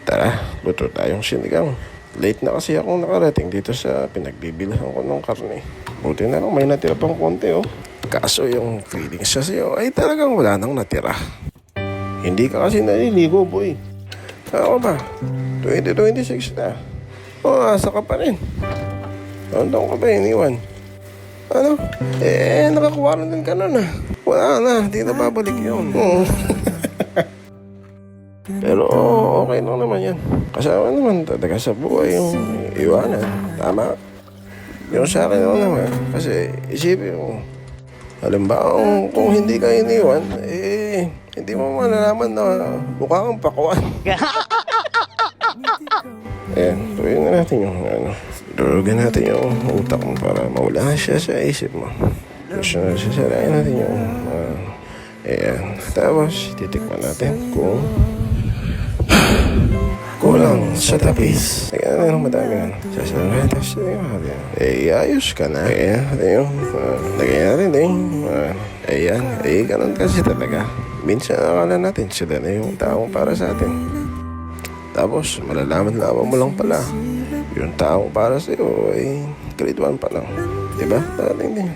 Tara, luto tayong sinigang. Late na kasi akong nakarating dito sa pinagbibilhan ko ng karne. Buti na lang may natira pang konti oh. Kaso yung feelings sa sa'yo ay talagang wala nang natira. Hindi ka kasi naliligo boy. Ako ba? 2026 na. Asa ka pa rin. Taon ka ba iniwan? Ano? Naka-quarantine ka nun ah. Wala na, di na babalik yun. Pero okay lang naman yan. Kasama naman talaga sa buhay yung iwanan. Tama. Yung sa akin lang naman. Kasi isipin mo, halimbawa kung hindi ka iniwan, hindi mo malalaman na mukha kang pakuan. Tuloy na natin yung durugan natin yung utak mo para mawala siya sa isip mo. Gusto na sasalain natin yung tapos titikman natin kung kulang sa tapis. Kaya na madami na. Sasalain tapos ayos ka na. Ayun. Lagyan natin ayan. Ganun kasi talaga. Minsan akala natin sila na yung taong para sa atin. Tapos malalaman-laman mo lang pala yung taong para sa'yo ay grade 1 pa lang. Diba? Talagang din.